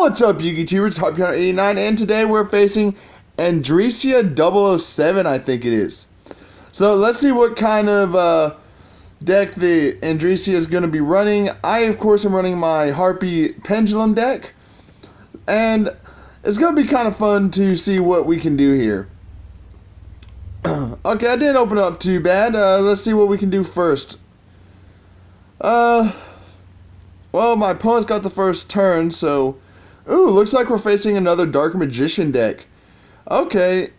What's up, YouTubers? It's HarpieMagician, and today we're facing Andresia 007, I think it is. So let's see what kind of deck the Andresia is going to be running. I, of course, am running my Harpie Pendulum deck, and it's going to be kind of fun to see what we can do here. Okay, I didn't open up too bad. Let's see what we can do first. Well, my opponent's got the first turn, so... Ooh, looks like we're facing another Dark Magician deck. Okay.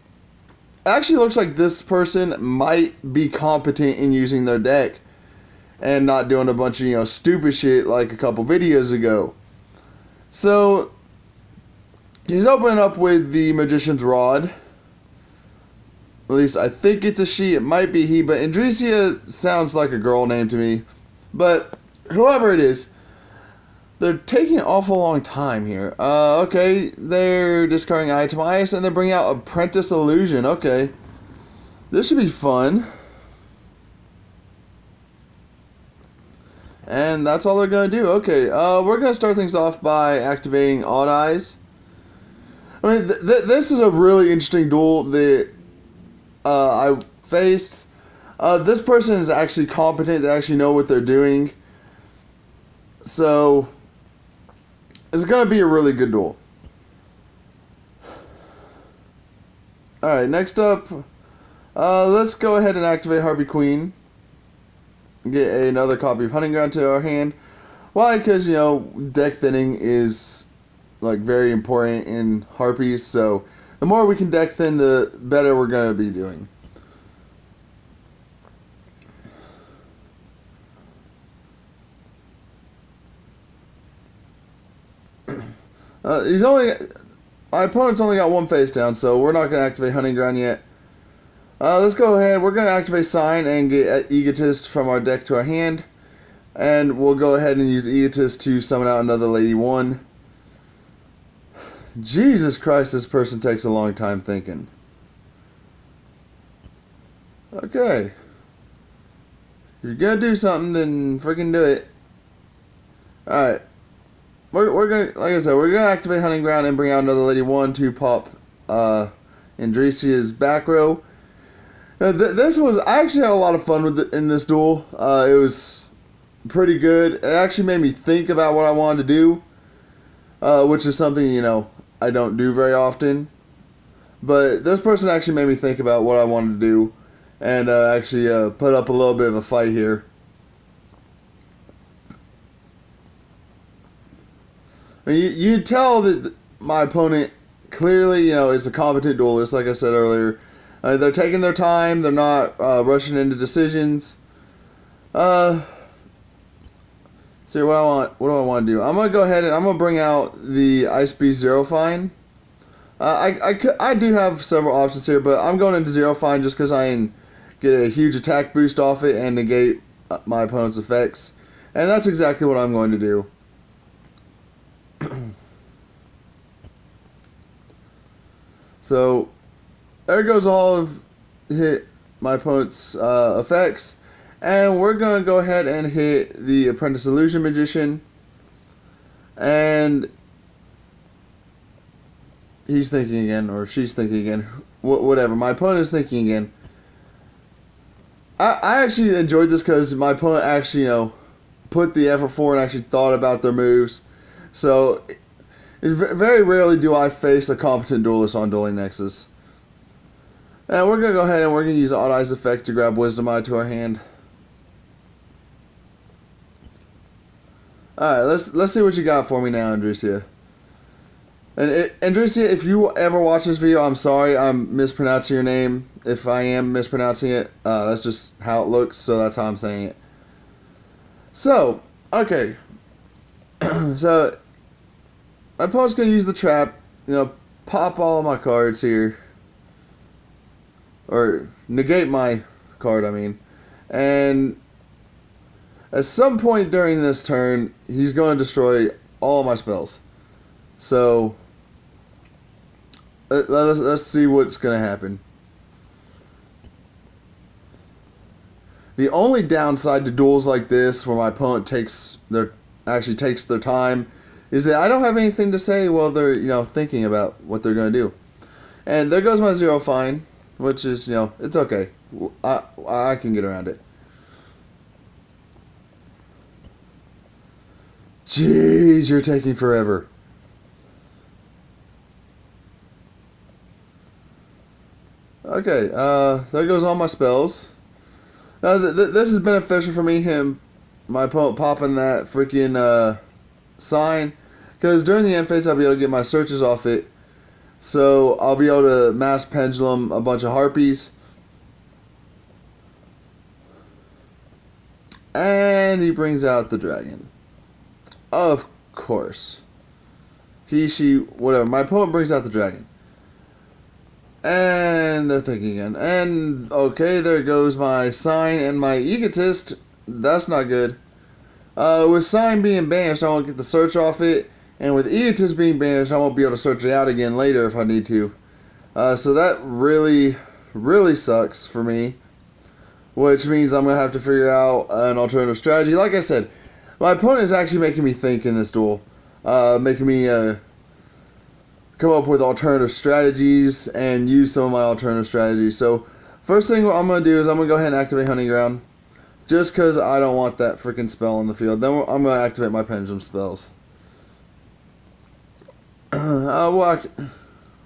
Actually looks like this person might be competent in using their deck and not doing a bunch of, stupid shit like a couple videos ago. So, he's opening up with the Magician's Rod. At least I think it's a she, it might be he, but Andresia sounds like a girl name to me. But, whoever it is, they're taking an awful long time here. Okay, they're discarding Item Ice, and they're bringing out Apprentice Illusion. Okay, this should be fun. And that's all they're going to do. Okay, we're going to start things off by activating Odd Eyes. I mean, this is a really interesting duel that I faced. This person is actually competent. They actually know what they're doing. So... it's going to be a really good duel. Alright, next up, let's go ahead and activate Harpie Queen. Get another copy of Hunting Ground to our hand. Why? Because, deck thinning is, very important in Harpies, so the more we can deck thin, the better we're going to be doing. My opponent's only got one face down, so we're not going to activate Hunting Ground yet. Let's go ahead. We're going to activate Sign and get Egotist from our deck to our hand. And we'll go ahead and use Egotist to summon out another Lady 1. Jesus Christ, this person takes a long time thinking. Okay. If you're going to do something, then freaking do it. Alright. We're gonna, like I said, we're gonna activate Hunting Ground and bring out another Lady 1 to pop Andresia's back row. This was, I actually had a lot of fun with it in this duel. It was pretty good. It actually made me think about what I wanted to do, which is something I don't do very often. But this person actually made me think about what I wanted to do, and actually put up a little bit of a fight here. I mean, you tell that my opponent clearly, is a competent duelist, like I said earlier. They're taking their time. They're not rushing into decisions. See what do I want to do? I'm gonna go ahead and I'm gonna bring out the Ice Beast Zero Fine. I do have several options here, but I'm going into Zero Fine just because I can get a huge attack boost off it and negate my opponent's effects, and that's exactly what I'm going to do. So there goes all of my opponent's effects, and we're going to go ahead and hit the Apprentice Illusion Magician, and he's thinking again, or she's thinking again, whatever, my opponent is thinking again. I actually enjoyed this because my opponent actually, put the effort forward and actually thought about their moves. So, very rarely do I face a competent duelist on Dueling Nexus. And we're going to go ahead and we're going to use Odd Eyes effect to grab Wisdom Eye to our hand. Alright, let's see what you got for me now, Andresia. And Andresia, if you ever watch this video, I'm sorry I'm mispronouncing your name. If I am mispronouncing it, that's just how it looks, so that's how I'm saying it. So, okay. So, my opponent's going to use the trap, pop all of my cards here. Or, negate my card, I mean. And, at some point during this turn, he's going to destroy all of my spells. So, let's see what's going to happen. The only downside to duels like this, where my opponent actually takes their time, is that I don't have anything to say while they're, thinking about what they're going to do. And there goes my 0 fine, which is, it's okay. I can get around it. Jeez, you're taking forever. Okay, there goes all my spells. Now, this is beneficial for me, my opponent popping that freaking sign, because during the end phase I'll be able to get my searches off it, so I'll be able to mass pendulum a bunch of harpies. And he brings out the dragon. Of course. He, she, whatever. My opponent brings out the dragon. And they're thinking again. And, okay, there goes my sign and my egotist. That's not good. With sign being banished, I won't get the search off it. And with egotist being banished, I won't be able to search it out again later if I need to. So that really, really sucks for me. Which means I'm going to have to figure out an alternative strategy. Like I said, my opponent is actually making me think in this duel. Making me come up with alternative strategies and use some of my alternative strategies. So, first thing I'm going to do is I'm going to go ahead and activate Hunting Ground. Just because I don't want that freaking spell on the field. Then I'm going to activate my Pendulum spells. We're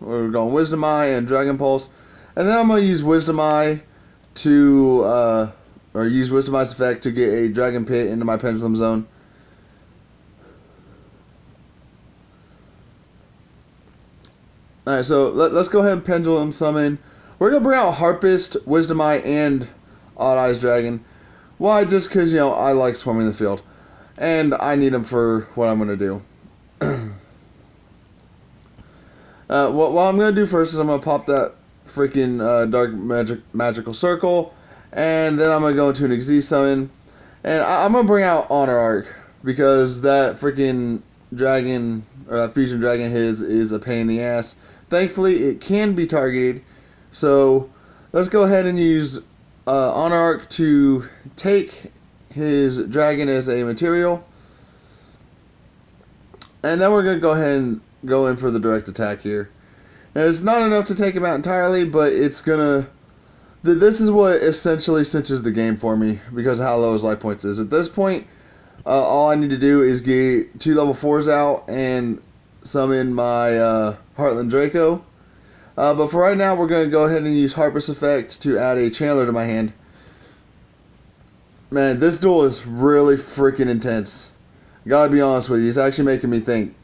going Wisdom Eye and Dragon Pulse. And then I'm going to use Wisdom Eye to, or use Wisdom Eye's effect to get a Dragon Pit into my Pendulum Zone. Alright, so let's go ahead and Pendulum Summon. We're going to bring out Harpist, Wisdom Eye, and Odd Eyes Dragon. Why? Just because, I like swarming the field. And I need them for what I'm going to do. What I'm going to do first is I'm going to pop that freaking Dark Magical Circle. And then I'm going to go into an Xyz Summon. And I'm going to bring out Honor Arc. Because that freaking dragon, or that fusion dragon his, is a pain in the ass. Thankfully, it can be targeted. So, let's go ahead and use Honor Arc to take his dragon as a material. And then we're going to go ahead and go in for the direct attack here. Now, it's not enough to take him out entirely, but it's going to... This is what essentially cinches the game for me, because of how low his life points is. At this point, all I need to do is get 2 level 4s out and summon my Heartland Draco. But for right now, we're going to go ahead and use Harpist Effect to add a Chandler to my hand. Man, this duel is really freaking intense. Gotta be honest with you, it's actually making me think.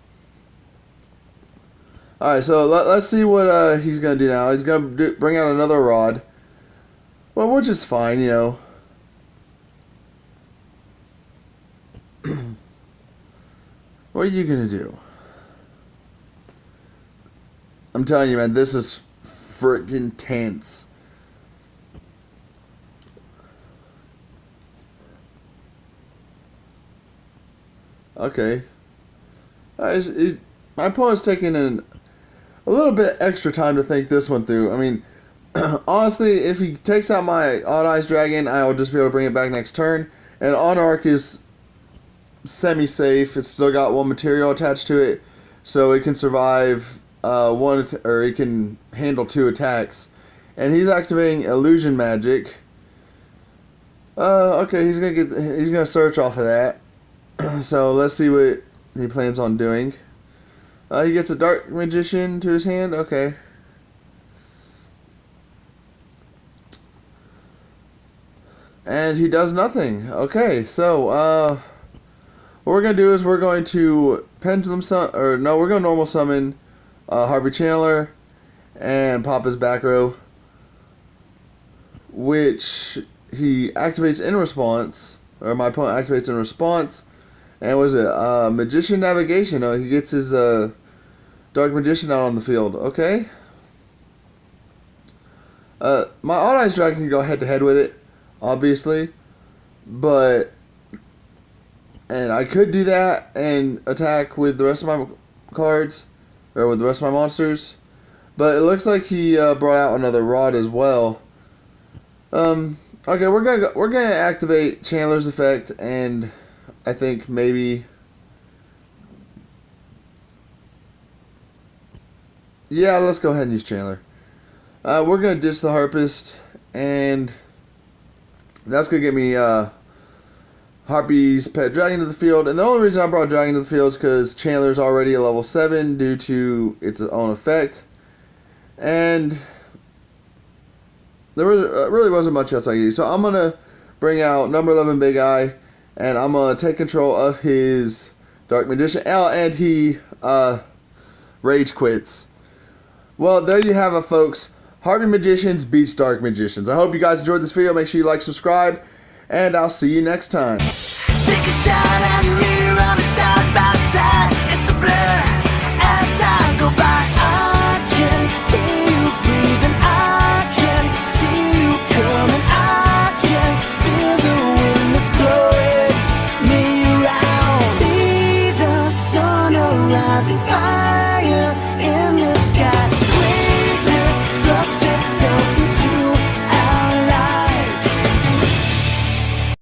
Alright, so let's see what he's going to do now. He's going to bring out another Rod. Well, which is fine, What are you going to do? I'm telling you, man, this is freaking tense. Okay. My opponent's taking a little bit extra time to think this one through. I mean, honestly, if he takes out my Odd Eyes Dragon, I will just be able to bring it back next turn. And Honor Arc is semi-safe. It's still got 1 material attached to it, so it can survive or it can handle 2 attacks. And he's activating Illusion Magic. Okay, he's gonna search off of that. So let's see what he plans on doing. He gets a Dark Magician to his hand. Okay. And he does nothing. Okay, so what we're gonna do is we're going to Pendulum Summon, or no, we're gonna normal summon Harpie Chandler and pop his back row, which he activates in response, or my opponent activates in response. And was it Magician Navigation? Oh, he gets his Dark Magician out on the field. Okay. My Odd Eyes Dragon can go head to head with it, obviously, and I could do that and attack with the rest of my cards, or with the rest of my monsters, but it looks like he brought out another Rod as well. Okay, we're gonna activate Chandler's effect, and I think maybe Yeah, let's go ahead and use Chandler. We're going to ditch the Harpist, and that's going to get me Harpie's pet dragon to the field. And the only reason I brought dragon to the field is because Chandler's already a level 7 due to its own effect. And there really wasn't much else I could use. So I'm going to bring out number 11 Big Eye, and I'm going to take control of his Dark Magician. And he rage quits. Well, there you have it, folks. HarpieMagicians beats Dark Magicians. I hope you guys enjoyed this video. Make sure you like, subscribe, and I'll see you next time. Take a shot at me.